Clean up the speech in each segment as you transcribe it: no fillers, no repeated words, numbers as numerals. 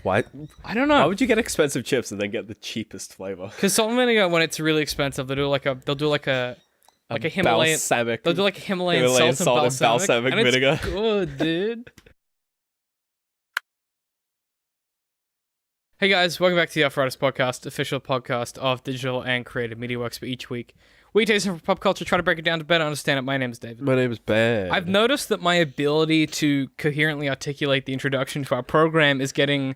Why? I don't Why know. would you get expensive chips and then get the cheapest flavor? Because salt and vinegar, when it's really expensive, they'll do like a Himalayan. balsamic. They'll do like a Himalayan Himalayan salt and balsamic, and vinegar. it's good, dude. Hey guys, welcome back to the Arthritis Podcast, official podcast of digital and creative media works for each week. We take some from pop culture, try to break it down to better understand it. My name is David. My name is Ben. I've noticed that my ability to coherently articulate the introduction to our program is getting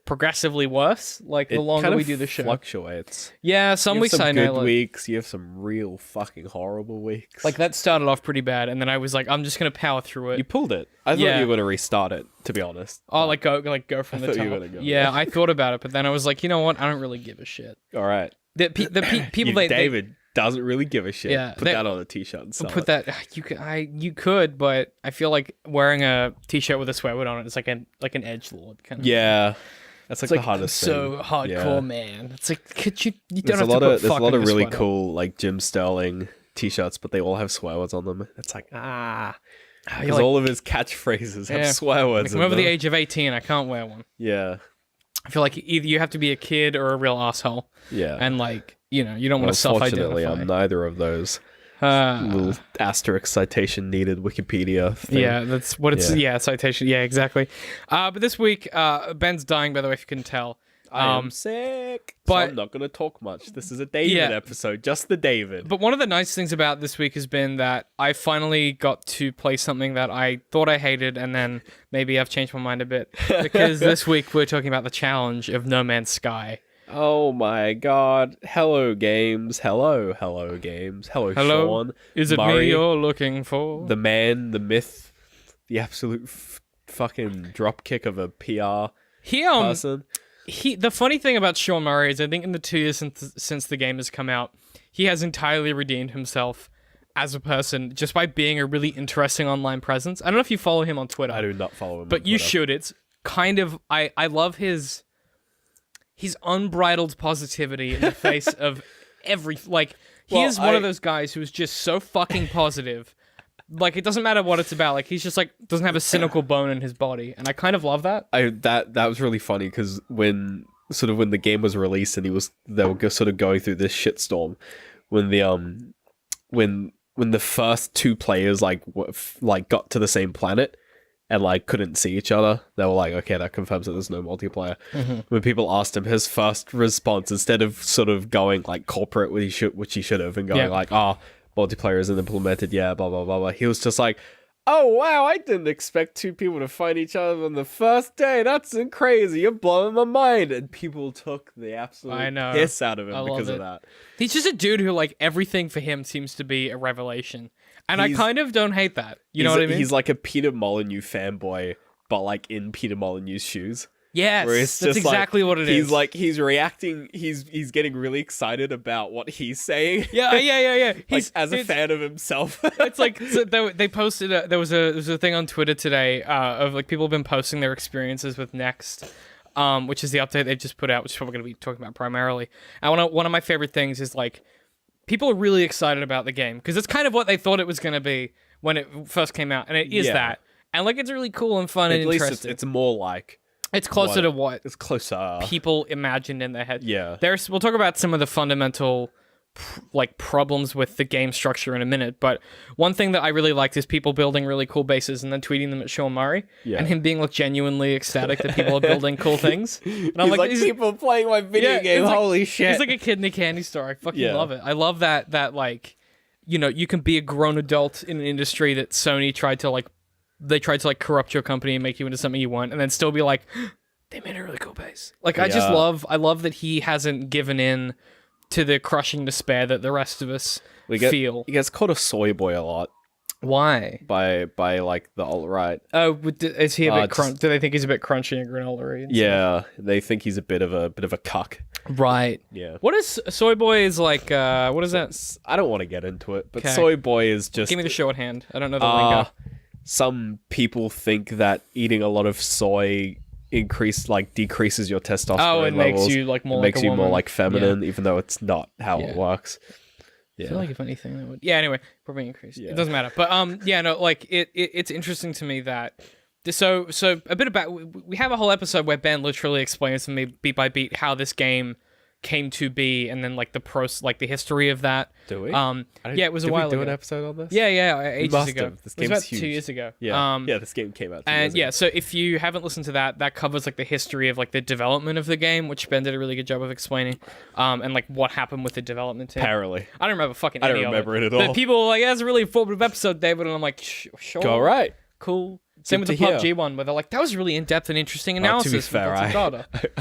progressively worse, like the longer we do the show. Fluctuates. Yeah, some You have weeks some I nail good it. weeks. You have some real fucking horrible weeks. Like that started off pretty bad, and then I was like, I'm just gonna power through it. You pulled it. I thought Yeah. you were going to restart it, to be honest. Oh, like go from the thought top. you were gonna go Yeah, I thought about it, but then I was like, you know what? I don't really give a shit. All right. People they David doesn't really give a shit. Yeah, Put they- that on a t-shirt and sell put it. that you could, but I feel like wearing a t-shirt with a swear word on it is like an edgelord kind of. Yeah. That's like It's the like hardest so thing. hardcore, Yeah. man. It's like could you don't There's have a lot to put of there's a fuck lot in of your really sweater. cool like Jim Sterling t-shirts, but they all have swear words on them. It's like You're because like, all of his catchphrases have Yeah. swear words. like, I'm in over the them. age of 18. I can't wear one. Yeah. I feel like either you have to be a kid or a real asshole, Yeah. and like you don't want to Unfortunately, self-identify. I'm neither of those. Little Uh, asterisk citation needed Wikipedia thing. yeah, that's what it's. Yeah. Yeah, citation. Yeah, exactly. But this week, Ben's dying. By the way, if you couldn't tell. I am sick. but- So I'm not going to talk much. This is a David Yeah. episode, just the David. But one of the nice things about this week has been that I finally got to play something that I thought I hated, and then maybe I've changed my mind a bit. Because this week we're talking about the challenge of No Man's Sky. Oh my god. Hello, games. Hello games. Hello, Hello? Sean. Is it Murray, me you're looking for? the man, the myth, the absolute fucking dropkick of a PR He person. the funny thing about Sean Murray is I think in the 2 years since the game has come out, he has entirely redeemed himself as a person just by being a really interesting online presence. I don't know if you follow him on Twitter. I do not follow him. But on you Twitter. should. It's kind of I love his unbridled positivity in the face of every he Well, is one of those guys who is just so fucking positive. Like it doesn't matter what it's about. Like he's just like doesn't have a cynical bone in his body, and I kind of love that. That was really funny because when the game was released and they were sort of going through this shitstorm when the when the first two players got to the same planet and like couldn't see each other, they were like, okay, that confirms that there's no multiplayer. Mm-hmm. When people asked him, his first response, instead of sort of going like corporate, which he should have, and going Yeah. like, multiplayer isn't implemented, yeah, blah blah blah blah. He was just like, oh wow, I didn't expect two people to find each other on the first day. That's crazy. You're blowing my mind. And people took the absolute I know. piss out of him I love because it. of that. He's just a dude who like everything for him seems to be a revelation, and I He's- kind of don't hate that. You know what I mean? He's like a Peter Molyneux fanboy, but like in Peter Molyneux's shoes. Yes, Where it's that's just like, exactly what it is. He's like, he's reacting, he's getting really excited about what he's saying. yeah. like, He's as a it's- fan of himself. It's like so they posted there was a thing on Twitter today of like people have been posting their experiences with Next, which is the update they've just put out, which is what we're going to be talking about primarily. And one of my favorite things is like people are really excited about the game because it's kind of what they thought it was going to be when it first came out, and it is Yeah. that. And like it's really cool and fun At and least interesting. it's more like, It's closer to what it's closer. people imagined in their head. Yeah. We'll talk about some of the fundamental problems with the game structure in a minute, but one thing that I really liked is people building really cool bases and then tweeting them at Sean Murray Yeah. and him being like genuinely ecstatic that people are building cool things. And I'm He's like, he's- people playing my video yeah, game, it's like- holy shit. He's like a kid in a candy store. I fucking Yeah. love it. I love that like, you can be a grown adult in an industry that Sony tried to corrupt your company and make you into something you want, and then still be like, they made a really cool base. Like I Yeah. love that he hasn't given in to the crushing despair that the rest of us feel. He gets called a soy boy a lot Why? by like the alt-right. Oh, is he a bit just- do they think he's a bit crunchy and granola-y? and Yeah, they think he's a bit of a cuck. stuff? Right. Yeah. What is Soy Boy is like, what is that? I don't want to get into it, but 'Kay. soy boy is just Give me the shorthand. I don't know the lingo. some people think that eating a lot of soy decreases your testosterone Oh, it makes levels. you like more It like makes a you woman. more like feminine, even though it's not how Yeah. it works. I Yeah. feel like if anything that would. Yeah. Anyway, probably increase. Yeah. It doesn't matter. But yeah, no, like it's interesting to me that So a bit about we have a whole episode where Ben literally explains to me beat by beat how this game came to be, and then like the history of that. Do we? Yeah, it was a while Did we do ago. an episode on this? Yeah, ages must ago. have. This It was game's about huge. 2 years ago. Yeah. This game came out 2 years And ago. yeah, so if you haven't listened to that, that covers like the history of like the development of the game, which Ben did a really good job of explaining, and like what happened with the development team. Apparently. I don't remember fucking. I don't any of remember it at But all. people were like, "Yeah, it's a really informative episode, David," and I'm like, "Sure, All right. cool." Same with Good the to PUBG hear. one, where they're like, "That was really in depth and interesting To analysis." be with fair, lots of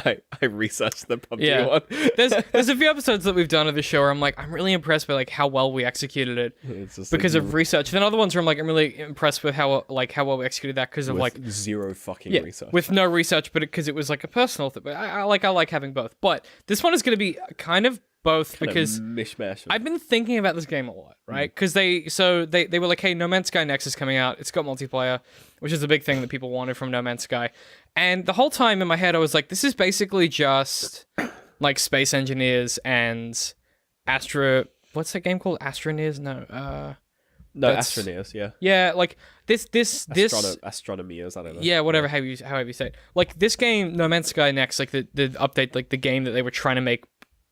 data." I researched the PUBG Yeah. one. There's a few episodes that we've done of the show where I'm like, I'm really impressed by like how well we executed it It's just because like, of research. Then other ones where I'm like, I'm really impressed with how well we executed that because of with like zero fucking yeah, research. with no research, but because it was like a personal thing. But I like having both. But this one is going to be kind of both Kind of because mishmash. I've been thinking about this game a lot, right? Because they were like, hey, No Man's Sky Next is coming out. It's got multiplayer, which is a big thing that people wanted from No Man's Sky. And the whole time in my head, I was like, this is basically just like Space Engineers and What's that game called? Astroneers? No. no, that's- Astroneers, yeah. Yeah, like this. Astronomeers, I don't know. Yeah, whatever. However you say it. Like this game, No Man's Sky Next, like the update, like the game that they were trying to make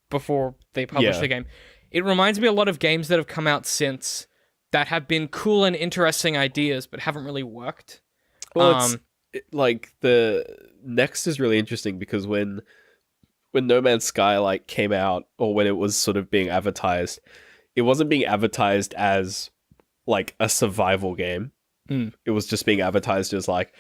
before they published Yeah. the game. It reminds me a lot of games that have come out since that have been cool and interesting ideas, but haven't really worked. Well, like the Next is really interesting because when No Man's Sky like came out, or when it was sort of being advertised, it wasn't being advertised as like a survival game. It was just being advertised as like,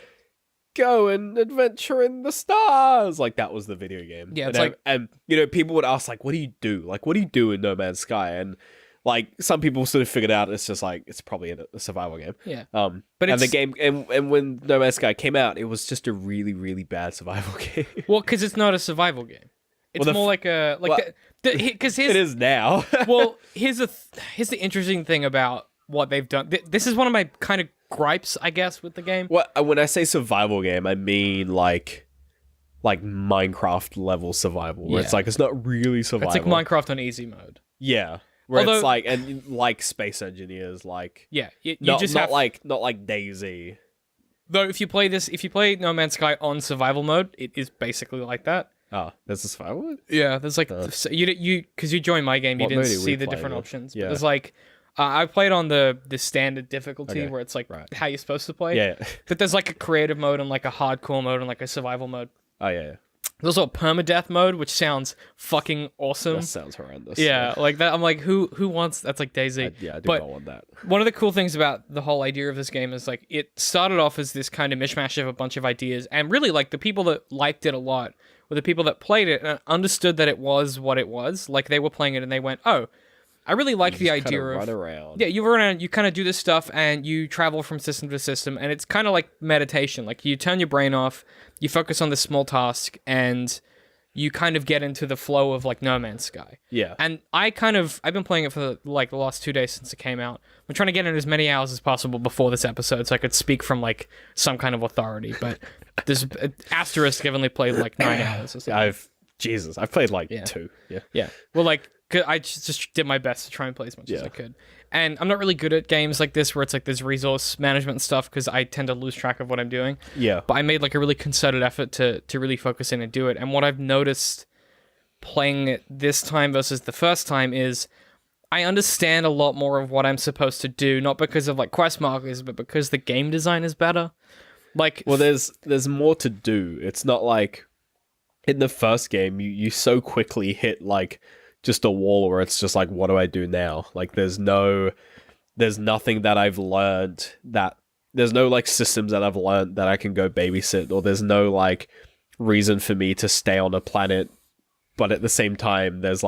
go and adventure in the stars. Like that was the video game. Yeah, and it's like- and you know, people would ask like, what do you do? Like, what do you do in No Man's Sky? And like some people sort of figured out it's just like it's probably a survival game. Yeah. But But and the it's- game and when No Man's Sky came out, it was just a really really bad survival game. Well, because it's not a survival game. It's Well, more like a well, because it is now. well, here's the interesting thing about what they've done. This is one of my kind of gripes, I guess, with the game. When I say survival game, I mean like Minecraft level survival, where it's Yeah. like it's not really survival. It's like Minecraft on easy mode. Yeah, where Although- it's like and like Space Engineers, like Yeah, you not just not have like DayZ. though. If you play No Man's Sky on survival mode, it is basically like that. Oh, there's a survival mode? Yeah, there's like so you because you joined my game, you What didn't mode did we see the play different with? options. Yeah. But there's like I played on the standard difficulty Okay, where it's like right. how you're supposed to play. Yeah. But there's like a creative mode and like a hardcore mode and like a survival mode. Oh yeah. There's also a permadeath mode, which sounds fucking awesome. That sounds horrendous. Yeah, like that. I'm like, who wants? That's like DayZ. Yeah, I do But not want that. one of the cool things about the whole idea of this game is like it started off as this kind of mishmash of a bunch of ideas, and really like the people that liked it a lot were the people that played it and understood that it was what it was. Like they were playing it and they went, "Oh, I really like the idea Kinda of run around. yeah, you run around, you kind of do this stuff, and you travel from system to system, and it's kind of like meditation. Like you turn your brain off, you focus on this small task, and you kind of get into the flow of like No Man's Sky. Yeah. And I've been playing it for like the last 2 days since it came out. I'm trying to get in as many hours as possible before this episode, so I could speak from like some kind of authority. But there's asterisk. I've only played like 9 hours or something. I've played like Yeah. 2. Yeah. Yeah. Well, like, 'cause I just did my best to try and play as much as Yeah. I could. And I'm not really good at games like this where it's like there's resource management stuff because I tend to lose track of what I'm doing. Yeah. But I made like a really concerted effort to really focus in and do it. And what I've noticed playing it this time versus the first time is I understand a lot more of what I'm supposed to do, not because of like quest markers, but because the game design is better. Like, Well, there's more to do. It's not like in the first game you so quickly hit like just a wall where it's just like, what do I do now? Like there's nothing that I've learned that there's no like systems that I've learned that I can go babysit, or there's no like reason for me to stay on a planet, but at the same time there's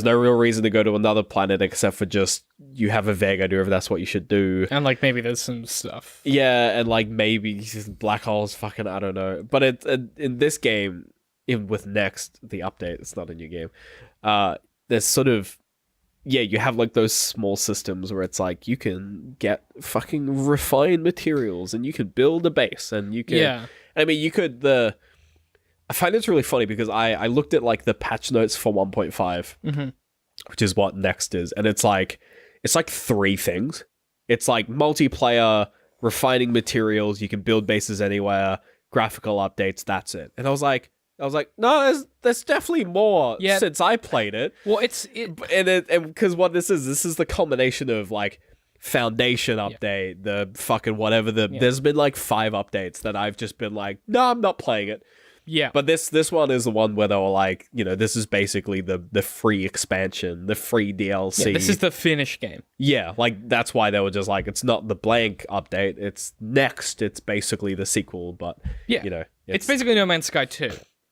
no real reason to go to another planet except for just you have a vague idea if that's what you should do. and like maybe there's some stuff. Yeah, and like maybe black holes, fucking I don't know. But in this game, even with Next, the update, it's not a new game. There's sort of you have like those small systems where it's like you can get fucking refined materials and you can build a base and you can. Yeah. I mean, you could I find it's really funny because I looked at like the patch notes for 1.5, which is what Next is, and it's like 3 things. It's like multiplayer, refining materials. You can build bases anywhere. Graphical updates. That's it. And I was like, no, there's definitely more since I played it. Well, and because what this is the culmination of like Foundation update, the fucking whatever. There's been like 5 updates that I've just been like, no, I'm not playing it. Yeah. But this one is the one where they were like, this is basically the free expansion, the free DLC. Yeah, this is the finished game. Yeah, like that's why they were just like, it's not the blank update, it's next. It's basically the sequel, but it's basically No Man's Sky 2.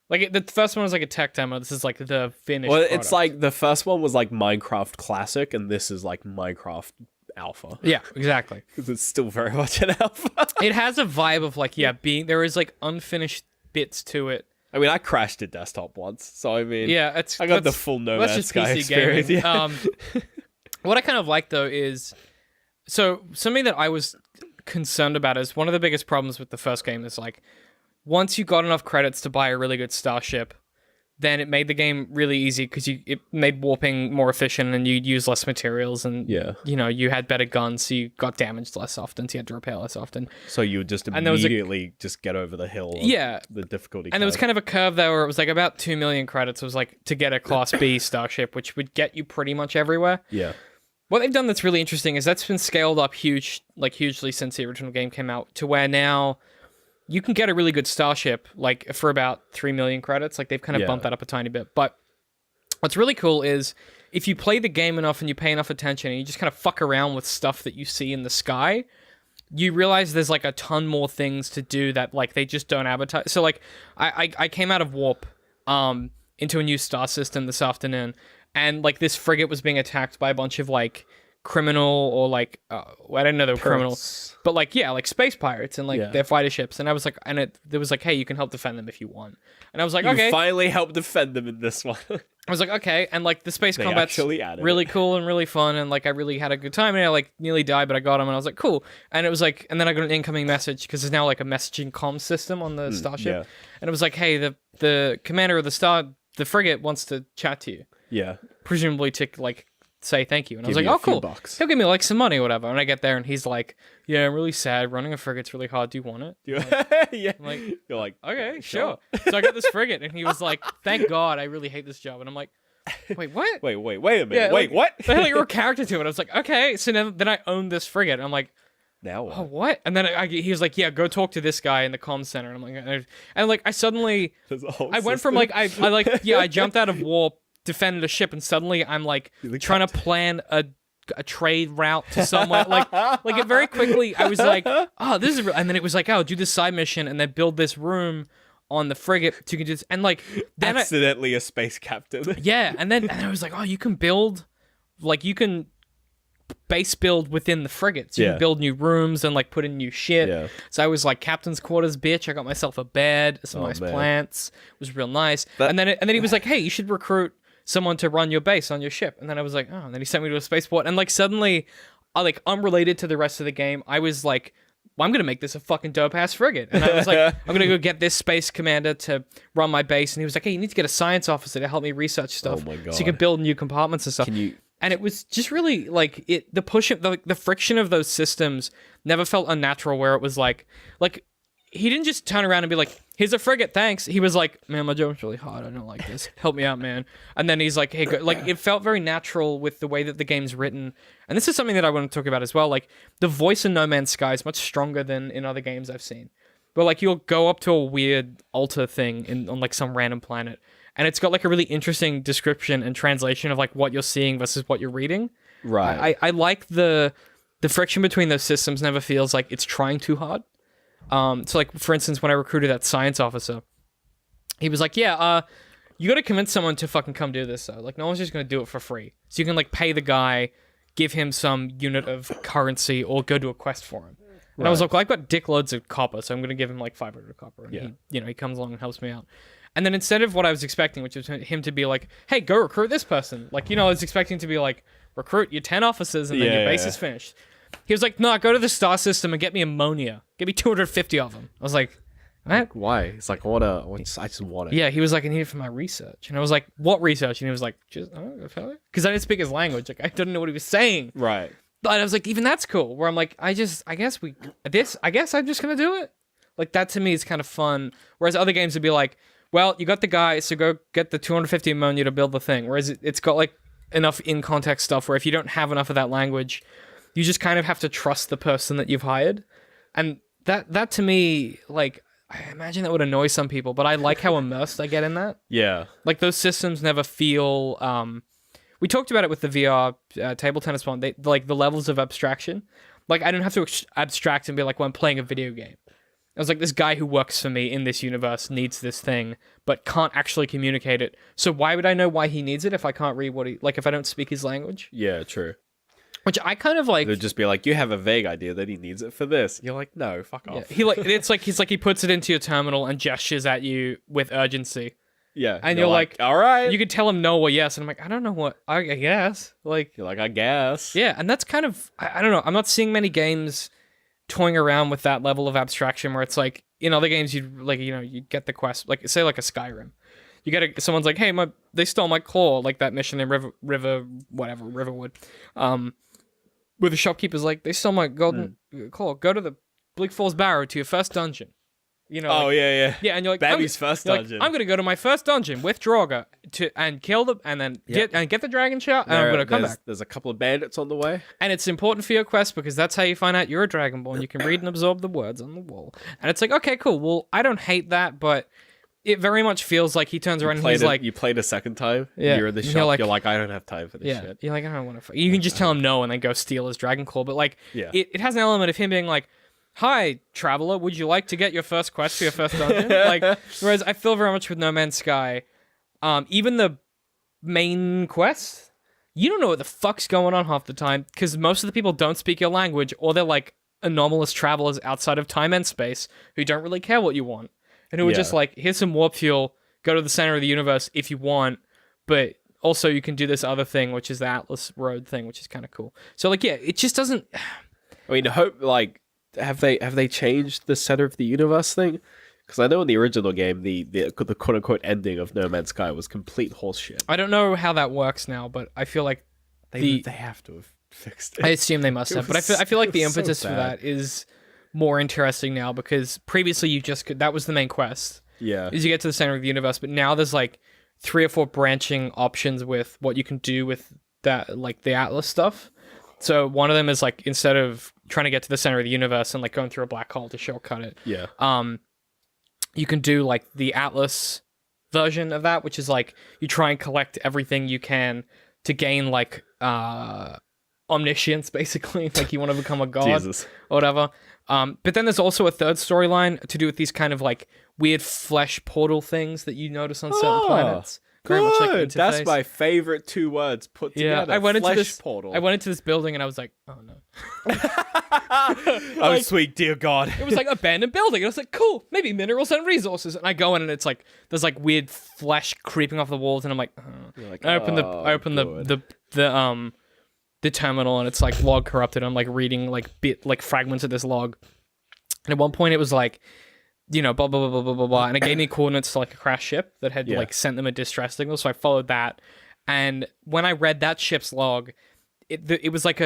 Like the first one was like a tech demo. This is like the finished. Well, product. it's like the first one was like Minecraft Classic, and this is like Minecraft Alpha. Yeah, exactly. Because it's still very much an alpha. It has a vibe of like there is like unfinished bits to it. I mean, I crashed a desktop once, so I mean, I got the full No Man's Sky experience. Yeah. What I kind of like though is, so something that I was concerned about is one of the biggest problems with the first game is like, once you got enough credits to buy a really good starship, then it made the game really easy because it made warping more efficient and you'd use less materials and you had better guns, so you got damaged less often, so you had to repair less often. So you would just immediately just get over the hill. The difficulty. And there was kind of a curve there where it was like about 2 million credits was like to get a Class B starship, which would get you pretty much everywhere. Yeah. What they've done that's really interesting is that's been scaled up hugely since the original game came out to where now you can get a really good starship like for about 3 million credits. Like they've kind of bumped that up a tiny bit. But what's really cool is if you play the game enough and you pay enough attention and you just kind of fuck around with stuff that you see in the sky, you realize there's like a ton more things to do that like they just don't advertise. So like I came out of Warp into a new star system this afternoon, and like this frigate was being attacked by a bunch of like criminal or like I didn't know they were criminals, but like like space pirates and like their fighter ships, and I was like, there was like, hey, you can help defend them if you want, and I was like, okay, you finally helped defend them in this one. I was like, okay, and like the space combat's really cool and really fun, and like I really had a good time, and I like nearly died, but I got him, and I was like, cool, and it was like, and then I got an incoming message because there's now like a messaging comm system on the starship, and it was like, hey, the commander of the frigate wants to chat to you, presumably to like say thank you, and I was like, oh cool, he'll give me like some money or whatever, and I get there and he's like, yeah, I'm really sad, running a frigate's really hard, do you want it? I'm like, you're like, okay, sure. So I got this frigate and he was like, thank God, I really hate this job, and I'm like, wait, what? wait a minute, what? I had like a character to it. I was like, okay, so then I own this frigate, and I'm like, now what? Oh, what? And then he was like, yeah, go talk to this guy in the comm center, and I'm like, I suddenly went from like I jumped out of Warp, defended a ship, and suddenly I'm like trying to plan a trade route to somewhere. like it very quickly I was like, oh, this is real. And then it was like, oh, do this side mission and then build this room on the frigate so you can just, and like then accidentally a space captain. And then I was like, oh, you can build, like you can base build within the frigate, so you can build new rooms and like put in new shit. So I was like captain's quarters bitch. I got myself a bed, some nice plants. It was real nice. And then he was like, hey, you should recruit someone to run your base on your ship. And then I was like, oh, and then he sent me to a spaceport, and like suddenly unrelated to the rest of the game, I was like, well, I'm gonna make this a fucking dope ass frigate. And I was like, I'm gonna go get this space commander to run my base. And he was like, hey, you need to get a science officer to help me research stuff. Oh my God. So you can build new compartments and stuff. And it was just really like the friction of those systems never felt unnatural, where it was like he didn't just turn around and be like, here's a frigate, thanks. He was like, man, my job's really hard, I don't like this, help me out, man. And then he's like, hey, go. Like it felt very natural with the way that the game's written. And this is something that I want to talk about as well. Like the voice in No Man's Sky is much stronger than in other games I've seen. But like you'll go up to a weird altar thing on like some random planet, and it's got like a really interesting description and translation of like what you're seeing versus what you're reading. Right. I like the friction between those systems never feels like it's trying too hard. So like for instance, when I recruited that science officer, he was like, yeah, you got to convince someone to fucking come do this. Like no one's just going to do it for free. So you can like pay the guy, give him some unit of currency, or go do a quest for him. And I was like, well, I've got dick loads of copper, so I'm going to give him like 500 copper. And he comes along and helps me out. And then instead of what I was expecting, which was him to be like, hey, go recruit this person. Like, I was expecting to be like, recruit your 10 officers and then your base is finished. He was like, no, go to the star system and get me ammonia. Get me 250 of them. I was like, what? Why? It's like, I just want it. Yeah, he was like, I need it for my research. And I was like, what research? And he was like, just, because I didn't speak his language. Like, I didn't know what he was saying. Right. But I was like, even that's cool. Where I'm like, I guess I'm just gonna do it. Like that to me is kind of fun. Whereas other games would be like, well, you got the guy, so go get the 250 ammonia to build the thing. Whereas it's got like enough in context stuff where if you don't have enough of that language, you just kind of have to trust the person that you've hired. And that to me, like, I imagine that would annoy some people, but I like how immersed I get in that. Yeah. Like those systems never feel. We talked about it with the VR table tennis one. They like the levels of abstraction. Like I don't have to abstract and be like, well, I'm playing a video game. I was like, this guy who works for me in this universe needs this thing, but can't actually communicate it. So why would I know why he needs it if I can't read if I don't speak his language? Yeah, true. Which I kind of like. They'd just be like, you have a vague idea that he needs it for this. You're like, no, fuck off. Yeah, he puts it into your terminal and gestures at you with urgency. Yeah. And you're like, all right. You could tell him no or yes, and I'm like, I don't know what. I guess. Like, you're like, I guess. Yeah, and that's kind of. I don't know. I'm not seeing many games toying around with that level of abstraction where it's like in other games you get the quest, like say like a Skyrim, you get someone's like, hey, they stole my claw, like that mission in Riverwood, where the shopkeeper's like, they stole my golden claw, go to the Bleak Falls Barrow to your first dungeon. Oh, yeah. Yeah, and you're like, Baby's first dungeon. I'm gonna go to my first dungeon with Draugr and kill them, and then get the dragon shell, and I'm gonna come back. There's a couple of bandits on the way, and it's important for your quest because that's how you find out you're a dragonborn. You can read and absorb the words on the wall, and it's like, okay, cool. Well, I don't hate that, but it very much feels like he turns around and he's like, you played a second time. Yeah, you're in the shop. You're like, I don't have time for this shit. You're like, I don't want to. You can just tell him no and then go steal his dragon claw, but like, it has an element of him being like, hi, traveler, would you like to get your first quest for your first dungeon? Like, whereas I feel very much with No Man's Sky, even the main quest, you don't know what the fuck's going on half the time because most of the people don't speak your language or they're like anomalous travelers outside of time and space who don't really care what you want and who are just like, here's some warp fuel, go to the center of the universe if you want, but also you can do this other thing, which is the Atlas Road thing, which is kind of cool. So like, yeah, it just doesn't. I mean, have they changed the center of the universe thing? Because I know in the original game, the quote unquote ending of No Man's Sky was complete horseshit. I don't know how that works now, but I feel like they have to have fixed it. I assume they must have, but I feel like the impetus for that is more interesting now because previously you just could. That was the main quest. Yeah, is you get to the center of the universe, but now there's like 3 or 4 branching options with what you can do with that, like the Atlas stuff. So one of them is like instead of trying to get to the center of the universe and like going through a black hole to shortcut it. Yeah. You can do like the Atlas version of that, which is like you try and collect everything you can to gain like omniscience, basically. Like you want to become a god Jesus. Or whatever. But then there's also a third storyline to do with these kind of like weird flesh portal things that you notice on certain planets. Very much like interface. That's my favorite 2 words put together. I went into Flesh this portal. I went into this building and I was like, oh no. Oh sweet dear God. It was like abandoned building. And I was like, cool, maybe minerals and resources. And I go in and it's like there's like weird flesh creeping off the walls and I'm like, like I open the terminal and it's like log corrupted. I'm like reading like fragments of this log. And at one point it was like, blah, blah, blah, blah, blah, blah, blah. And it gave me coordinates to like a crashed ship that had like sent them a distress signal. So I followed that. And when I read that ship's log, it was like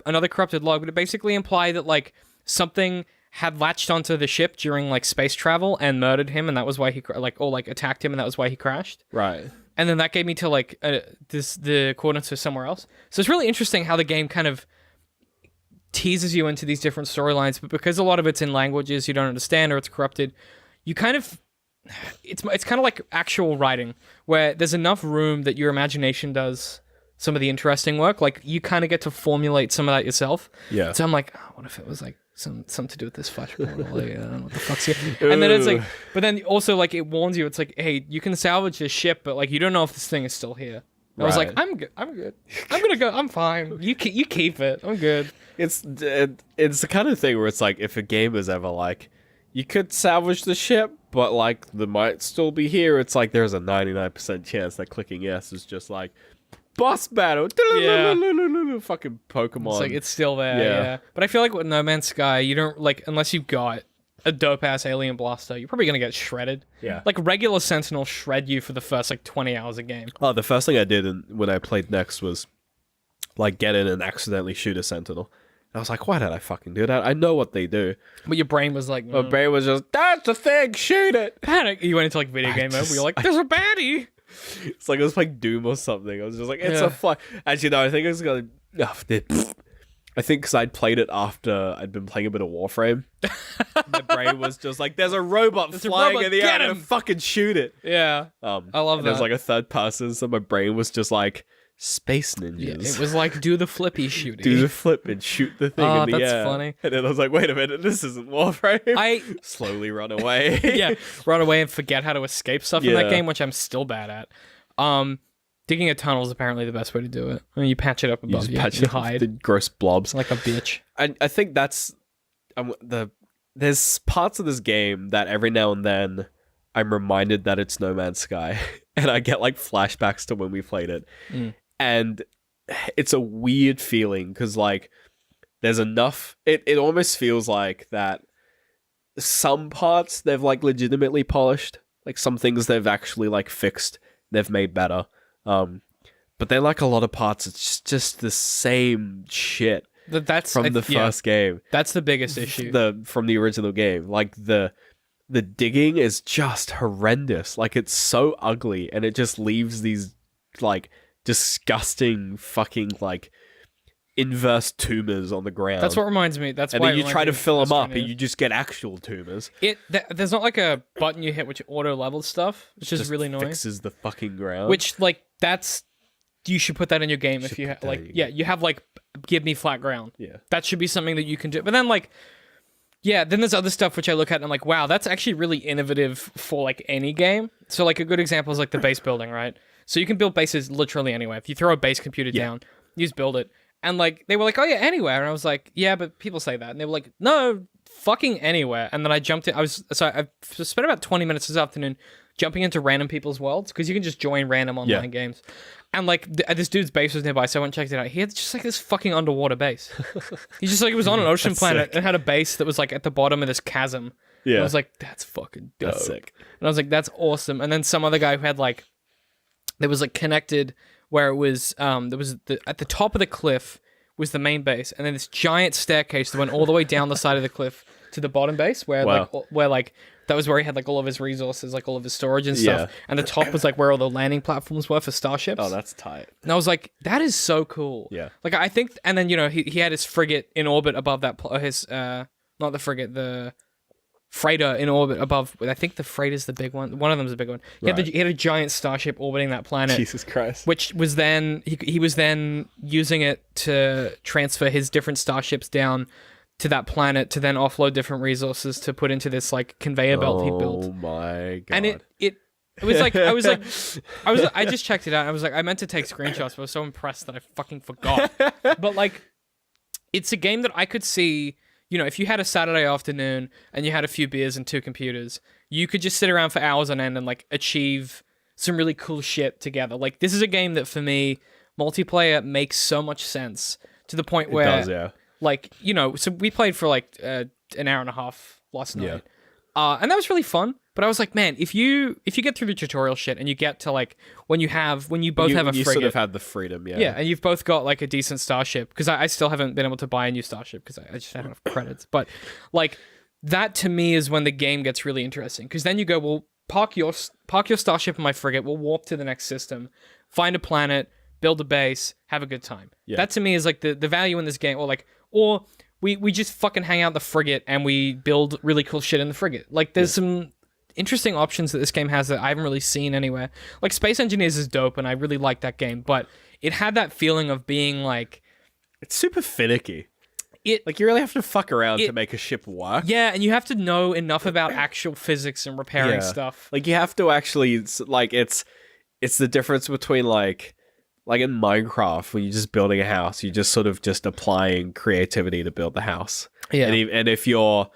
another corrupted log, but it basically implied that like something had latched onto the ship during like space travel and murdered him. And that was why he attacked him. And that was why he crashed. Right. And then that gave me to like the coordinates to somewhere else. So it's really interesting how the game kind of teases you into these different storylines, but because a lot of it's in languages you don't understand or it's corrupted, you kind of it's kind of like actual writing where there's enough room that your imagination does some of the interesting work. Like you kind of get to formulate some of that yourself. Yeah. So I'm like, what if it was like something to do with this flesh portal? Like, I don't know what the fuck's here. And then it's like, but then also like it warns you. It's like, hey, you can salvage this ship, but like you don't know if this thing is still here. I was like, I'm good. I'm gonna go. I'm fine. You keep it. I'm good. It's the kind of thing where it's like if a game is ever like, you could salvage the ship, but like they might still be here. It's like there's a 99% chance that clicking yes is just like boss battle. Yeah. Fucking Pokemon. It's like it's still there. Yeah. But I feel like with No Man's Sky, you don't like unless you've got a dope ass alien blaster, you're probably gonna get shredded. Yeah. Like regular Sentinel shred you for the first like 20 hours of game. Oh, the first thing I did when I played next was like get in and accidentally shoot a sentinel. And I was like, why did I fucking do that? I know what they do. But your brain was like, My brain was just, that's the thing, shoot it. panic. You went into like video game mode where you're like, there's a baddie. It's like it was like Doom or something. I was just like, it's a fun. Actually, no, I think it was gonna. I think because I'd played it after I'd been playing a bit of Warframe. My brain was just like, there's a robot flying in the air and fucking shoot it. Yeah. I love that. There's like a third person, so my brain was just like, space ninjas. Yeah, it was like, do the flippy shooting. Do the flip and shoot the thing in the air. That's funny. And then I was like, wait a minute, this isn't Warframe. I slowly run away. Yeah, run away and forget how to escape stuff in that game, which I'm still bad at. Digging a tunnel is apparently the best way to do it. I mean, you patch it up above you, patch it hide. The gross blobs. Like a bitch. I think that's there's parts of this game that every now and then I'm reminded that it's No Man's Sky, and I get like flashbacks to when we played it, and it's a weird feeling because like there's enough. It almost feels like that some parts they've like legitimately polished, like some things they've actually like fixed, they've made better. But then like a lot of parts, it's just the same shit. That's from the first game. That's the biggest issue. From the original game. Like the digging is just horrendous. Like it's so ugly and it just leaves these like disgusting fucking like inverse tumors on the ground. That's what reminds me. That's and why then you try to fill them up and you just get actual tumors. There's not like a button you hit which auto levels stuff, which is really annoying. Fixes the fucking ground. Which like you should put that in your game if you you have like give me flat ground. Yeah. That should be something that you can do. But then like then there's other stuff which I look at and I'm like, wow, that's actually really innovative for like any game. So like a good example is like the base building, right? So you can build bases literally anywhere. If you throw a base computer down, you just build it. And like they were like, oh yeah, anywhere. And I was like, yeah, but people say that. And they were like, no, fucking anywhere. And then I jumped in. I spent about 20 minutes this afternoon jumping into random people's worlds because you can just join random online games. And like this dude's base was nearby, so I went and checked it out. He had just like this fucking underwater base. He just like was on an ocean planet and had a base that was like at the bottom of this chasm. Yeah, and I was like, that's fucking dope. That's sick. And I was like, that's awesome. And then some other guy who had like, there was like connected where it was there was at the top of the cliff was the main base, and then this giant staircase that went all the way down the side of the cliff to the bottom base where that was where he had like all of his resources, like all of his storage and stuff. And the top was like where all the landing platforms were for starships. Oh, that's tight. And I was like, that is so cool. Yeah. Like I think, and then he had his frigate in orbit above that. Not the frigate, the freighter in orbit above. I think the freighter's the big one. One of them's the big one. He had a giant starship orbiting that planet. Jesus Christ. Which was then he was then using it to transfer his different starships down to that planet to then offload different resources to put into this like conveyor belt he built. Oh my god. And it was like I just checked it out. I was like, I meant to take screenshots, but I was so impressed that I fucking forgot. But like, it's a game that I could see, if you had a Saturday afternoon and you had a few beers and 2 computers, you could just sit around for hours on end and like achieve some really cool shit together. Like this is a game that for me, multiplayer makes so much sense to the point where it does, yeah. Like, so we played for like an hour and a half last night. And that was really fun. But I was like, man, if you get through the tutorial shit and you get to like when you both have a frigate. You sort of had the freedom, yeah. Yeah, and you've both got like a decent starship. Because I still haven't been able to buy a new starship because I just don't have enough credits. But like that to me is when the game gets really interesting. Because then you go, well, park your starship in my frigate. We'll warp to the next system, find a planet, build a base, have a good time. Yeah. That to me is like the value in this game. Or we just fucking hang out the frigate and we build really cool shit in the frigate. Like there's some interesting options that this game has that I haven't really seen anywhere. Like Space Engineers is dope and I really like that game, but it had that feeling of being like, it's super finicky. Like you really have to fuck around to make a ship work. Yeah, and you have to know enough about actual physics and repairing stuff. Like you have to actually like it's the difference between like in Minecraft, when you're just building a house, you're just sort of just applying creativity to build the house. Yeah. And if you're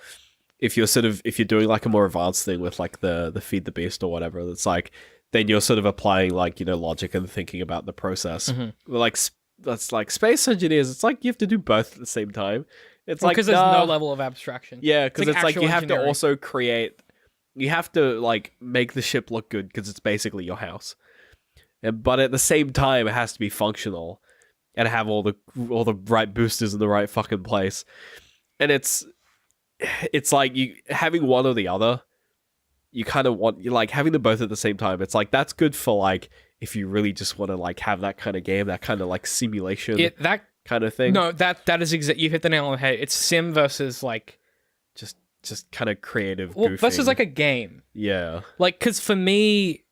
doing like a more advanced thing with like the feed the beast or whatever, it's like then you're sort of applying like logic and thinking about the process. Mm-hmm. Like that's like Space Engineers. It's like you have to do both at the same time. It's like because there's no level of abstraction. Yeah, because it's like you have to also create. You have to like make the ship look good because it's basically your house. But at the same time, it has to be functional. and have all the right boosters in the right fucking place. And it's like you having one or the other. You kind of want you like having them both at the same time. It's like that's good for like if you really just want to like have that kind of game, that kind of like simulation that kind of thing. No, that is exact. You hit the nail on the head. It's sim versus like just kind of creative. well, goofing. versus like a game. Yeah. Like, because for me,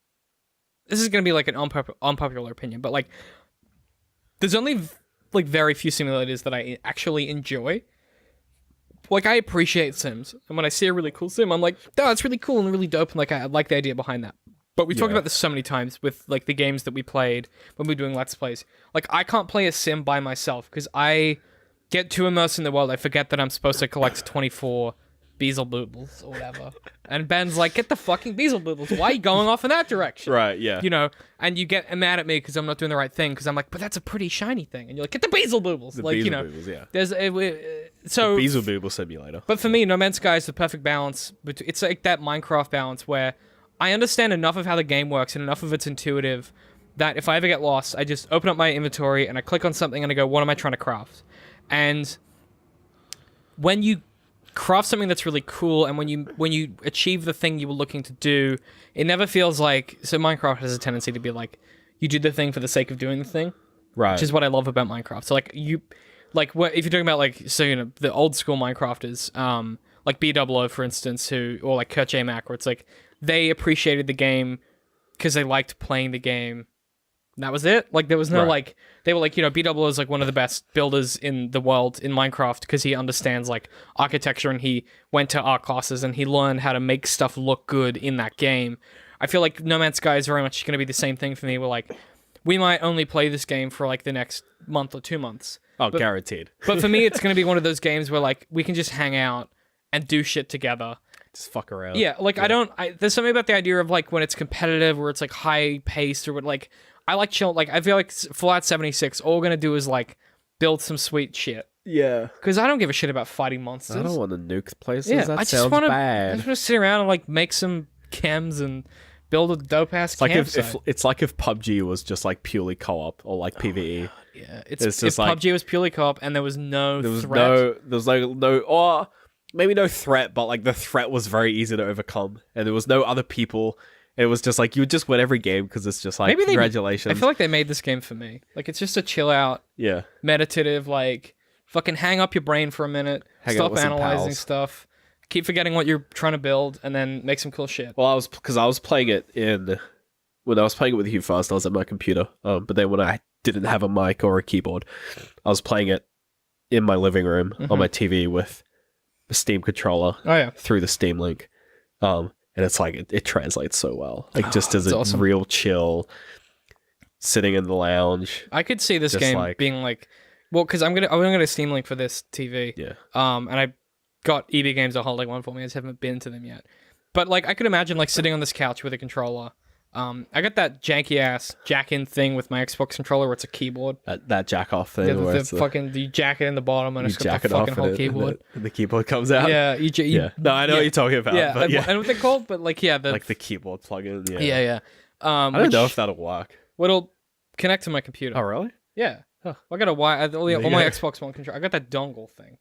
this is gonna be like an unpopular opinion, but like, there's only like very few simulators that I actually enjoy. Like, I appreciate sims, and when I see a really cool sim, I'm like, oh, it's really cool and really dope, and like I like the idea behind that. But we talked about this so many times with like the games that we played when we were doing Let's Plays. Like, I can't play a sim by myself because I get too immersed in the world. I forget that I'm supposed to collect 24 Beelzebubbles or whatever. And Ben's like, get the fucking Beelzebubbles. Why are you going off in that direction? Right, yeah. You know, and you get mad at me because I'm not doing the right thing because I'm like, but that's a pretty shiny thing. And you're like, get the Beelzebubbles. The Like, you know, Beelzebubbles, yeah. there's so Beelzebubble simulator. but for me, No Man's Sky is the perfect balance. It's like that Minecraft balance where I understand enough of how the game works and enough of it's intuitive that if I ever get lost, I just open up my inventory and I click on something and I go, what am I trying to craft? And when you craft something that's really cool and when you achieve the thing you were looking to do, it never feels like... So Minecraft has a tendency to be like, you do the thing for the sake of doing the thing. Right. Which is what I love about Minecraft. So like if you're talking about like, so you know, the old school Minecrafters, like B00 for instance, or like Kurt J. Mac, where it's like they appreciated the game because they liked playing the game. And that was it. Like there was no like they were like, you know, B00 is like one of the best builders in the world in Minecraft because he understands like architecture and he went to art classes and he learned how to make stuff look good in that game. I feel like No Man's Sky is very much going to be the same thing for me. We're like, we might only play this game for like the next month or 2 months. Oh, guaranteed. But for me, it's going to be one of those games where like we can just hang out and do shit together. Just fuck around. Yeah, like there's something about the idea of like when it's competitive, where it's like high paced or what. Like I like chill. Like I feel like Fallout 76. All we're gonna do is like build some sweet shit. Yeah. Because I don't give a shit about fighting monsters. I don't want to nuke places. Yeah, That I just sounds want bad. to sit around and like make some chems and build a dope ass It's like campsite. it's like if PUBG was just like purely co-op or like PvE. Yeah, It's if just like- PUBG was purely co-op and there was no There was threat. no or maybe no threat, but like the threat was very easy to overcome, and there was no other people. It was just like you would just win every game because it's just like Maybe congratulations. I feel like they made this game for me. Like it's just a chill out, yeah, meditative, like fucking hang up your brain for a minute, Hang out stop with some analyzing pals. stuff, keep forgetting what you're trying to build, and then make some cool shit. Well, I was playing it when I was playing it with you first. I was at my computer, but then when I didn't have a mic or a keyboard, I was playing it in my living room on my TV with the Steam controller Oh yeah, through the Steam Link, and it's like it translates so well, like just as it's a awesome. real chill, sitting in the lounge. I could see this Just game like- being like, well, because I'm gonna Steam Link for this TV. Yeah, And I got EB Games are holding one for me. I just haven't been to them yet. But like, I could imagine like sitting on this couch with a controller. I got that janky ass jack-in thing with my Xbox controller where it's a keyboard. that jack off thing The where it's fucking you jack it in the bottom and you it's got jack the it off fucking and whole it- keyboard. and the keyboard comes out. Yeah, Yeah. No, I know what you're talking about. Yeah, but yeah. I don't know what they're called, but like Like the keyboard plug-in. Yeah. yeah. I don't know if that'll work. What'll connect to my computer. Oh, really? Yeah. Huh. I got a on There you my go. Xbox One controller. I got that dongle thing.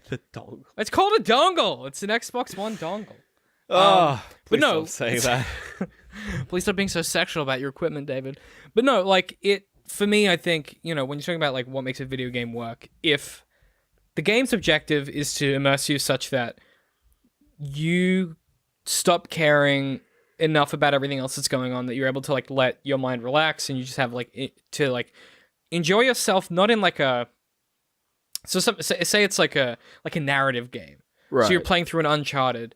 The dongle. It's called a dongle. It's an Xbox One dongle. Oh, but please no, stop saying that. Please stop being so sexual about your equipment, David. But no, like it for me, I think, you know, when you're talking about like what makes a video game work, if the game's objective is to immerse you such that you stop caring enough about everything else that's going on that you're able to like let your mind relax and you just have like to like enjoy yourself, not in like a say it's like a narrative game. Right. So you're playing through an Uncharted.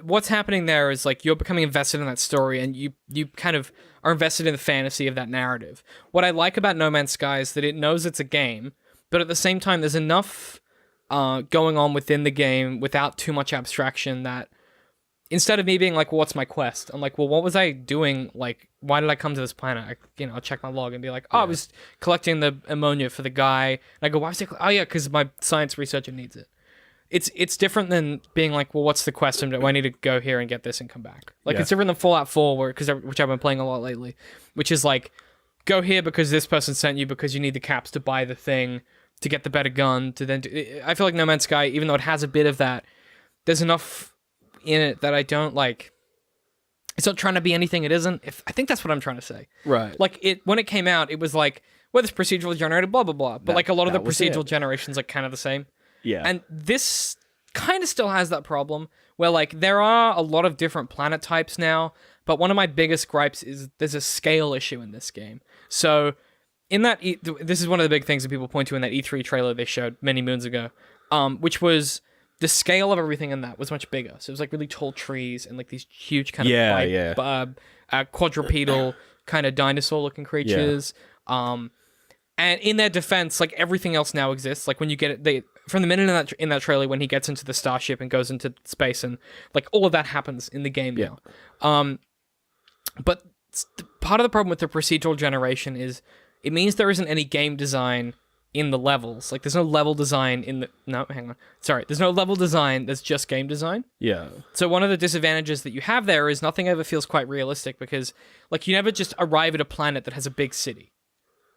What's happening there is like you're becoming invested in that story and you kind of are invested in the fantasy of that narrative. What I like about No Man's Sky is that it knows it's a game, but at the same time there's enough going on within the game without too much abstraction that instead of me being like, well, what's my quest? I'm like, well, what was I doing? Like, why did I come to this planet? I'll check my log and be like, oh, I was collecting the ammonia for the guy. And I go, why was I? Oh yeah, because my science researcher needs it. It's different than being like, well, what's the quest? Do I need to go here and get this and come back? Like, Yeah. it's different than Fallout 4, which I've been playing a lot lately, which is like, go here because this person sent you because you need the caps to buy the thing to get the better gun to then do. I feel like No Man's Sky, even though it has a bit of that, there's enough in it that I don't like. It's not trying to be anything it isn't. I think that's what I'm trying to say. Right. Like when it came out, it was like, well, this procedurally generated, blah blah blah. But like a lot of the that was procedural it. generations like kind of the same. Yeah. And this kind of still has that problem where like there are a lot of different planet types now, but one of my biggest gripes is there's a scale issue in this game. So in that, this is one of the big things that people point to in that E3 trailer they showed many moons ago, which was the scale of everything in that was much bigger. So it was like really tall trees and like these huge kind of quadrupedal kind of dinosaur-looking creatures. And in their defense, like everything else now exists. Like when you get it, from the minute in that trailer when he gets into the starship and goes into space, and like all of that happens in the game now. But part of the problem with the procedural generation is it means there isn't any game design in the levels. Like there's no level design there's no level design, there's just game design. Yeah. So one of the disadvantages that you have there is nothing ever feels quite realistic because like you never just arrive at a planet that has a big city,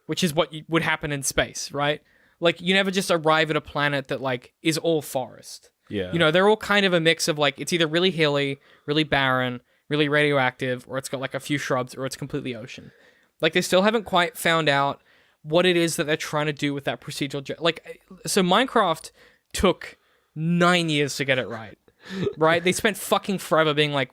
which is what would happen in space, right? Like you never just arrive at a planet that like is all forest. Yeah. You know, they're all kind of a mix of like it's either really hilly, really barren, really radioactive, or it's got like a few shrubs, or it's completely ocean. Like they still haven't quite found out what it is that they're trying to do with that procedural so Minecraft took 9 years to get it right. Right? They spent fucking forever being like,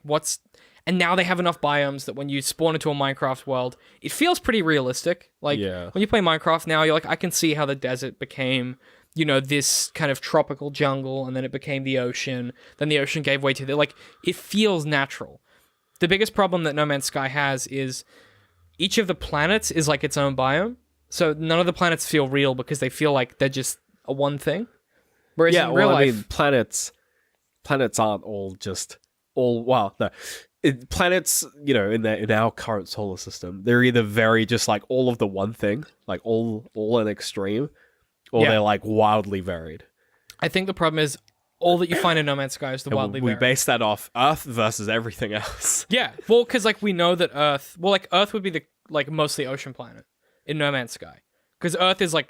and now they have enough biomes that when you spawn into a Minecraft world, it feels pretty realistic. Like when you play Minecraft now, you're like, I can see how the desert became, you know, this kind of tropical jungle, and then it became the ocean. Then the ocean gave way to it feels natural. The biggest problem that No Man's Sky has is each of the planets is like its own biome. So none of the planets feel real because they feel like they're just a one thing. Whereas in real life, I mean, planets aren't all just planets, you know, in our current solar system, they're either very just like all of the one thing, like all an extreme, or they're like wildly varied. I think the problem is all that you find in No Man's Sky is the wildly varied. We base that off Earth versus everything else. Yeah, well, because like we know that Earth would be the like mostly ocean planet in No Man's Sky, because Earth is like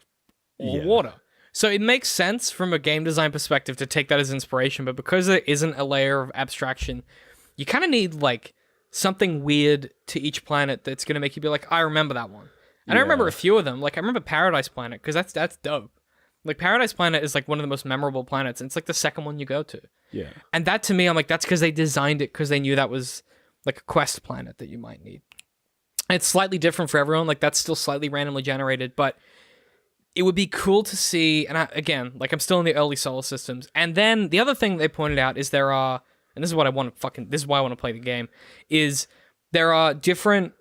all water. So it makes sense from a game design perspective to take that as inspiration, but because there isn't a layer of abstraction, you kind of need like something weird to each planet that's going to make you be like, I remember that one. And I remember a few of them. Like I remember Paradise Planet because that's dope. Like Paradise Planet is like one of the most memorable planets, and it's like the second one you go to. Yeah. And that to me, I'm like, that's because they designed it because they knew that was like a quest planet that you might need. It's slightly different for everyone. Like that's still slightly randomly generated, but it would be cool to see. And I'm still in the early solar systems. And then the other thing they pointed out is there are, and this is what I want to this is why I want to play the game, is there are different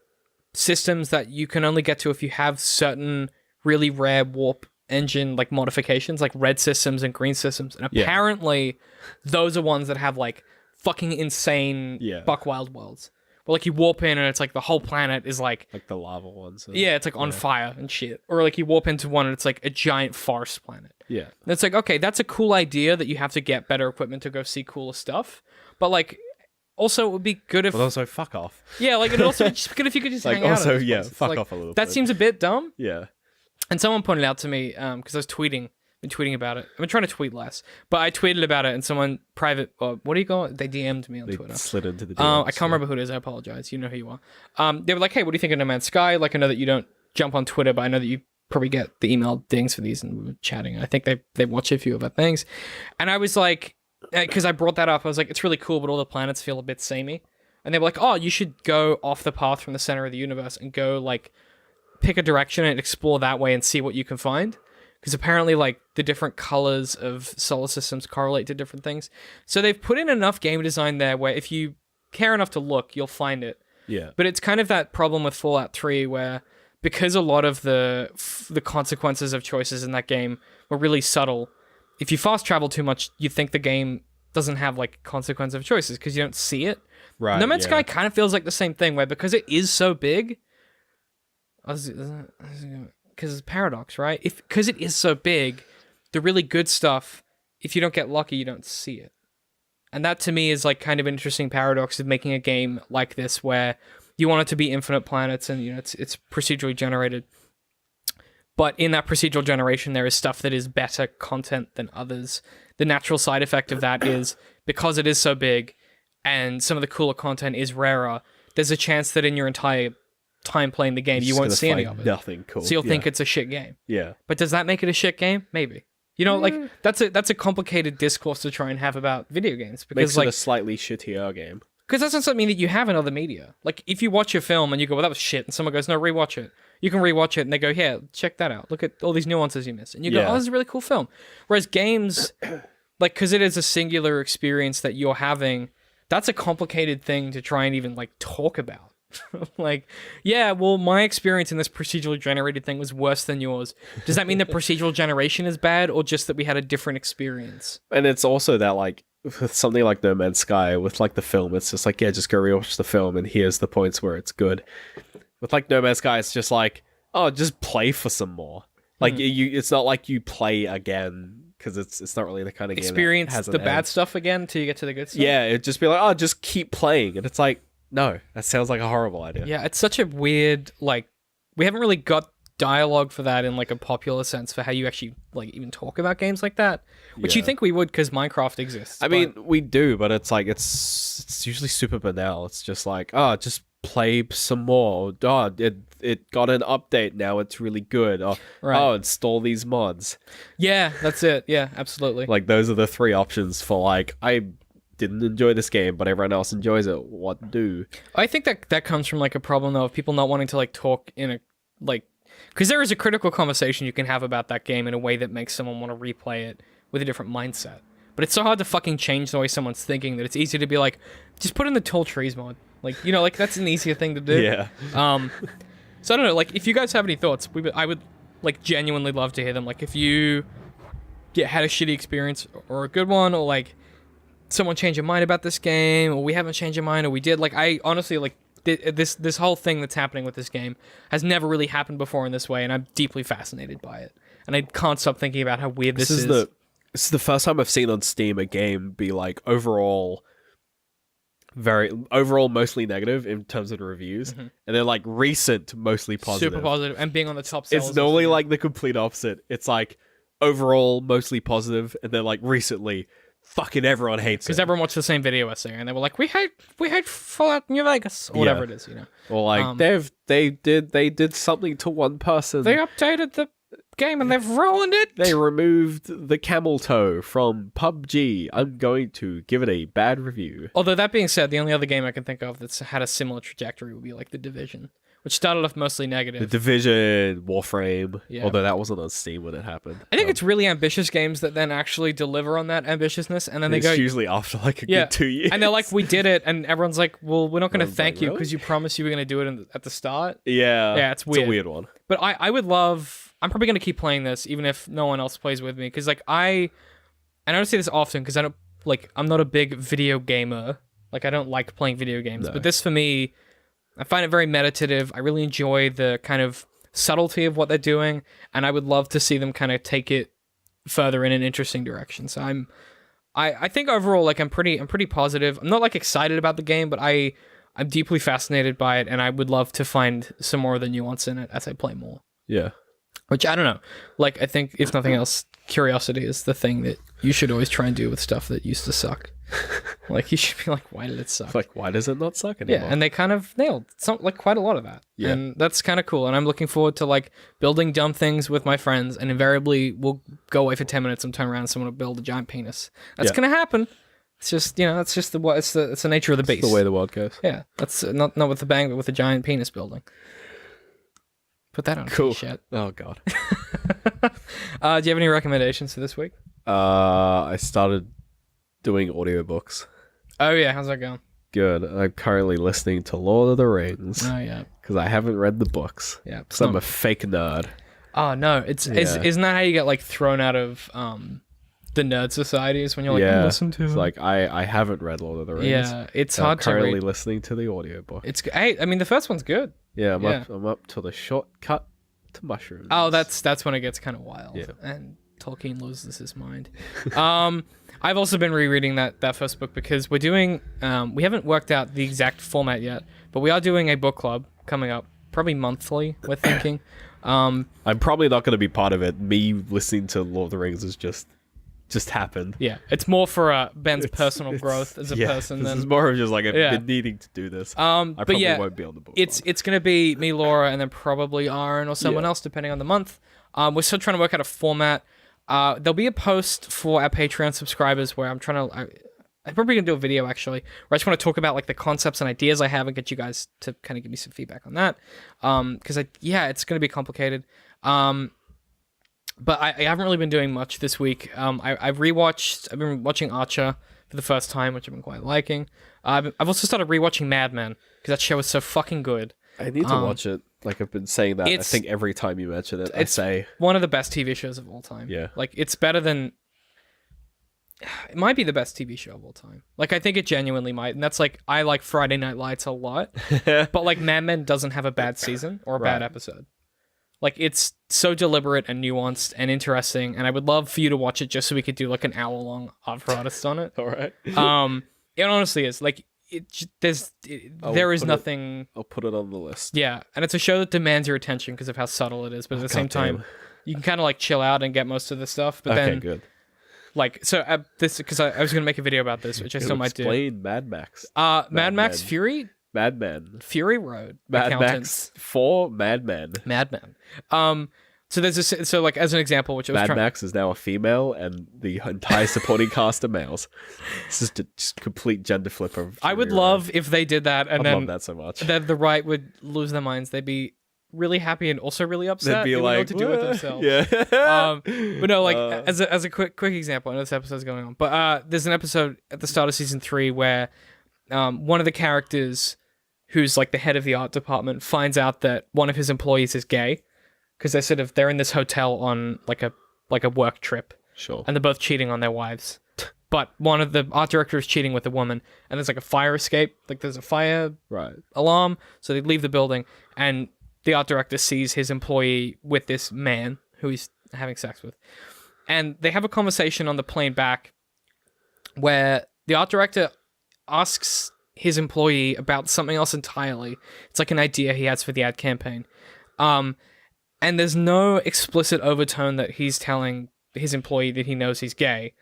systems that you can only get to if you have certain really rare warp engine like modifications, like red systems and green systems. And apparently those are ones that have like fucking insane buck wild worlds. But like you warp in and it's like the whole planet is like the lava ones. It's like on fire and shit. Or like you warp into one and it's like a giant forest planet. Yeah. And it's like, okay, that's a cool idea that you have to get better equipment to go see cooler stuff. But like, also it would be good if... But also, fuck off. Yeah, like it'd also be just good if you could just hang out. Also, fuck off a little bit. That seems a bit dumb. Yeah. And someone pointed out to me, because I was tweeting about it. I've been trying to tweet less, but I tweeted about it, and someone what do you call it? They DM'd me on Twitter. Slid into the DMs. I can't remember who it is. I apologize. You know who you are. They were like, hey, what do you think of No Man's Sky? Like, I know that you don't jump on Twitter, but I know that you probably get the email dings for these, and we were chatting. I think they watch a few of our things. And I was like, because I brought that up, I was like, it's really cool, but all the planets feel a bit samey. And they were like, oh, you should go off the path from the center of the universe and go, like, pick a direction and explore that way and see what you can find. Because apparently, like, the different colors of solar systems correlate to different things. So they've put in enough game design there where if you care enough to look, you'll find it. Yeah. But it's kind of that problem with Fallout 3 where because a lot of the consequences of choices in that game were really subtle, if you fast travel too much, you think the game doesn't have, like, consequence of choices because you don't see it. Right. No Man's Sky kind of feels like the same thing where because it is so big... Because it's Paradox, right? Because it is so big, the really good stuff, if you don't get lucky, you don't see it. And that to me is like kind of an interesting paradox of making a game like this where you want it to be infinite planets, and it's procedurally generated. But in that procedural generation, there is stuff that is better content than others. The natural side effect of that is because it is so big, and some of the cooler content is rarer. There's a chance that in your entire time playing the game, you won't see any of it. Nothing cool. So you'll think it's a shit game. Yeah. But does that make it a shit game? Maybe. Like that's a complicated discourse to try and have about video games because Makes it a slightly shittier game. because that's not something that you have in other media. Like if you watch a film and you go, "Well, that was shit," and someone goes, "No, rewatch it." You can rewatch it and they go, "Yeah, check that out. Look at all these nuances you missed." And you go, Yeah. "Oh, this is a really cool film." Whereas games, like because it is a singular experience that you're having, that's a complicated thing to try and even like talk about. Like, yeah, well, my experience in this procedurally generated thing was worse than yours. Does that mean that procedural generation is bad, or just that we had a different experience? And it's also that, like, with something like No Man's Sky, with, like, the film, it's just like, yeah, just go rewatch the film, and here's the points where it's good. With, like, No Man's Sky, it's just like, oh, just play for some more. Like, it's not like you play again, because it's not really the kind of game Experience that has the an bad end. stuff again until you get to the good stuff? Yeah, it'd just be like, oh, just keep playing. And it's like, no, that sounds like a horrible idea. Yeah, it's such a weird, like, we haven't really got dialogue for that in, like, a popular sense for how you actually, like, even talk about games like that. Which you Yeah. think we would because Minecraft exists. I mean, we do, but it's like, it's usually super banal. It's just like, oh, just play some more. Oh, it got an update now. It's really good. Oh, Right. oh, install these mods. yeah, that's it. Yeah, absolutely. Like, those are the three options for, like, I didn't enjoy this game, but everyone else enjoys it. What do? I think that comes from, like, a problem, though, of people not wanting to, like, talk in a, like, because there is a critical conversation you can have about that game in a way that makes someone want to replay it with a different mindset. But it's so hard to fucking change the way someone's thinking that it's easy to be like, just put in the Tall Trees mod. Like, like, that's an easier thing to do. Yeah. So I don't know, like, if you guys have any thoughts, I would, like, genuinely love to hear them. Like, if you had a shitty experience or a good one, or, like, someone changed your mind about this game, or we haven't changed your mind, or we did. Like, I honestly, like, this whole thing that's happening with this game has never really happened before in this way, and I'm deeply fascinated by it. And I can't stop thinking about how weird this is. This is the first time I've seen on Steam a game be like overall mostly negative in terms of the reviews, and then like recent mostly positive. Super positive, and being on the top sellers. It's normally like the complete opposite. It's like overall mostly positive, and then like recently fucking everyone hates it. because everyone watched the same video essay, and they were like, we hate Fallout New Vegas, or whatever it is, Or like they did something to one person. They updated the game and they've ruined it. They removed the camel toe from PUBG. I'm going to give it a bad review. Although that being said, the only other game I can think of that's had a similar trajectory would be like The Division, which started off mostly negative. The Division, Warframe, Yeah. although that wasn't on Steam when it happened. I think it's really ambitious games that then actually deliver on that ambitiousness, and then they it's go, usually after like a good 2 years. and they're like, we did it, and everyone's like, well, we're not going to Everyone's like, thank you really? because you promised you were going to do it at the start. yeah, it's weird. a weird one. But I would love. I'm probably going to keep playing this even if no one else plays with me, because like I don't say this often because I'm not a big video gamer. Like I don't like playing video games, No. but this for me, I find it very meditative. I really enjoy the kind of subtlety of what they're doing, and I would love to see them kind of take it further in an interesting direction. So I think overall, like I'm pretty positive. I'm not like excited about the game, but I'm deeply fascinated by it, and I would love to find some more of the nuance in it as I play more. Yeah. Which I don't know. Like I think if nothing else, curiosity is the thing that you should always try and do with stuff that used to suck. Like you should be like, why did it suck? It's like, why does it not suck Yeah, anymore? and they kind of nailed quite a lot of that. Yeah. And that's kind of cool. And I'm looking forward to like building dumb things with my friends, and invariably we'll go away for 10 minutes and turn around and someone will build a giant penis. That's Yeah. gonna happen. It's just that's just it's the nature of the beast. the way the world goes. Yeah. That's not with the bang, but with the giant penis building. Put that on a Cool. t-shirt. Oh god. Do you have any recommendations for this week? I started doing audiobooks. Oh yeah, how's that going? Good. I'm currently listening to Lord of the Rings Oh yeah, because I haven't read the books. yeah. Because I'm a fake nerd. Oh no, it's isn't that how you get like thrown out of the nerd societies when you're like, yeah. listen to It's them? like I haven't read Lord of the Rings. Yeah, it's So hard I'm to currently read. listening to the audiobook. Hey, I mean the first one's good. Yeah, Yeah. I'm up to the shortcut to mushrooms. Oh, that's when it gets kind of wild. Yeah. And Tolkien loses his mind. I've also been rereading that first book because we're doing we haven't worked out the exact format yet, But we are doing a book club coming up, probably monthly, we're thinking. I'm probably not going to be part of it. Me listening to Lord of the Rings has just happened. Yeah, it's more for Ben's personal growth as a person this than... is more of just like I've Yeah. been needing to do this. but I probably yeah, won't be on the book it's going to be me, Laura, and then probably Aaron or someone else, depending on the month. We're still trying to work out a format. There'll be a post for our Patreon subscribers where I'm probably gonna do a video actually, where I just want to talk about like the concepts and ideas I have and get you guys to kind of give me some feedback on that. Because it's gonna be complicated. But I haven't really been doing much this week. I've been watching Archer for the first time, which I've been quite liking. I've also started rewatching Mad Men because that show is so fucking good. I need to watch it. Like I've been saying that. I think every time you mention it, I say one of the best TV shows of all time. Yeah. Like it's better than. It might be the best TV show of all time. Like I think it genuinely might, and that's like I like Friday Night Lights a lot, but like Mad Men doesn't have a bad season or a bad episode. Like it's so deliberate and nuanced and interesting, and I would love for you to watch it just so we could do like an hour-long After Artists on it. all right. It honestly is like there is nothing. I'll put it on the list. Yeah, and it's a show that demands your attention because of how subtle it is, but at the same time, you can kind of like chill out and get most of the stuff. But then, good. Like this because I was gonna make a video about this, which I still might do. Explain Mad Max. Mad Max Fury. Mad Men. Fury Road. Mad Accountants. Max 4 Mad Men. Mad Men. So there's so like as an example, which I was Mad Max is now a female, and the entire supporting cast are males. This is just complete gender flip of. I would love if they did that, and I then love that so much. Then the right would lose their minds. They'd be really happy and also really upset. They'd be they like, wouldn't know what to do with themselves. Yeah. But no, like as a quick example, I know this episode's going on, but there's an episode at the start of season 3 where one of the characters, who's like the head of the art department, finds out that one of his employees is gay, because they're in this hotel on like a work trip, Sure. and they're both cheating on their wives. But one of the art directors is cheating with a woman, and there's like a fire escape, like there's a fire alarm, so they leave the building, and the art director sees his employee with this man who he's having sex with. And they have a conversation on the plane back where the art director asks his employee about something else entirely. It's like an idea he has for the ad campaign. And there's no explicit overtone that he's telling his employee that he knows he's gay,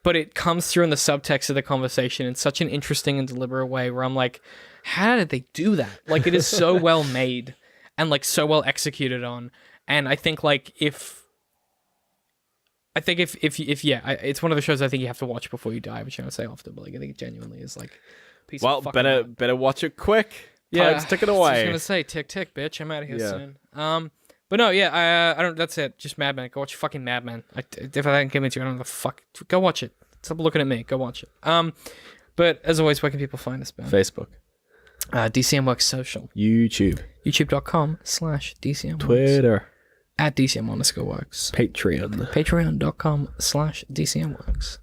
but it comes through in the subtext of the conversation in such an interesting and deliberate way where I'm like, how did they do that? Like, it is so well made and like so well executed on. And I think like if it's one of the shows I think you have to watch before you die, which I don't say often, but like I think it genuinely is like a piece of fucking art. better watch it quick. Yeah, Time's ticking I was away. gonna say tick tick, bitch. I'm out of here soon. But no, yeah, I don't. That's it. Just Mad Men. Go watch fucking Mad Men. If I didn't give it to you, I don't know the fuck. Go watch it. Stop looking at me. Go watch it. But as always, where can people find us, Ben? Facebook, DCM Works Social, YouTube, YouTube.com/DCM Works, Twitter, at DCM_Works, Patreon. Patreon.com/DCM Works.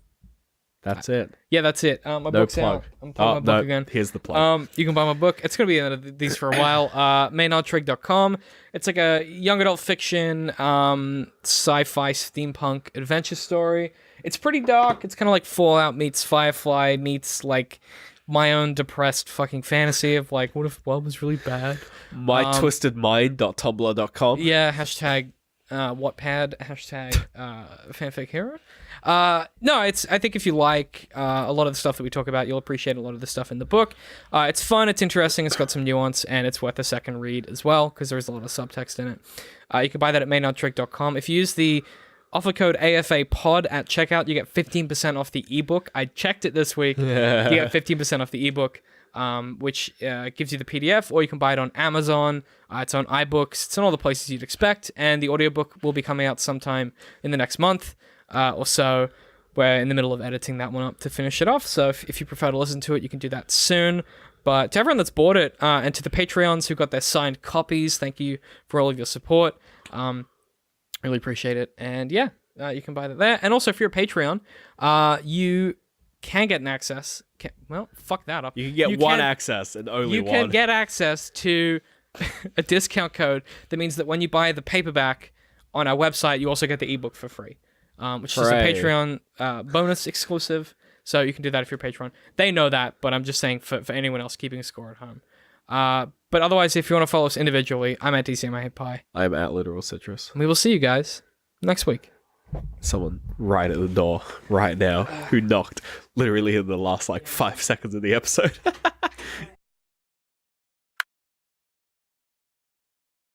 That's it. Yeah, that's it. My No book's plug. out. I'm plugging my book again. Here's the plug. You can buy my book. It's going to be in these for a while. Maynardtrigg.com. It's like a young adult fiction, sci-fi, steampunk adventure story. It's pretty dark. It's kind of like Fallout meets Firefly meets like my own depressed fucking fantasy of like, what if world was really bad? MyTwistedMind.tumblr.com. Yeah, hashtag Wattpad, hashtag fanfic hero. No, I think if you like a lot of the stuff that we talk about, you'll appreciate a lot of the stuff in the book. It's fun, it's interesting, it's got some nuance, and it's worth a second read as well, because there's a lot of subtext in it. You can buy that at maynardtrigg.com. If you use the offer code AFAPOD at checkout, you get 15% off the ebook. I checked it this week. You get 15% off the ebook, which gives you the PDF, or you can buy it on Amazon. It's on iBooks. It's on all the places you'd expect, and the audiobook will be coming out sometime in the next month or so. We're in the middle of editing that one up to finish it off, so if you prefer to listen to it, you can do that soon. But to everyone that's bought it, and to the Patreons who got their signed copies, thank you for all of your support. Really appreciate it. And yeah, you can buy that there. And also, if you're a Patreon, you can get an access. Well, fuck that up. You can get access and only one. You can get access to a discount code that means that when you buy the paperback on our website, you also get the ebook for free, which is a Patreon bonus exclusive. So you can do that if you're a Patreon. They know that, but I'm just saying for anyone else keeping a score at home. But otherwise, if you want to follow us individually, I'm at DCM I Hate Pie. I'm at Literal Citrus. We will see you guys next week. Someone right at the door right now who knocked literally in the last like 5 seconds of the episode.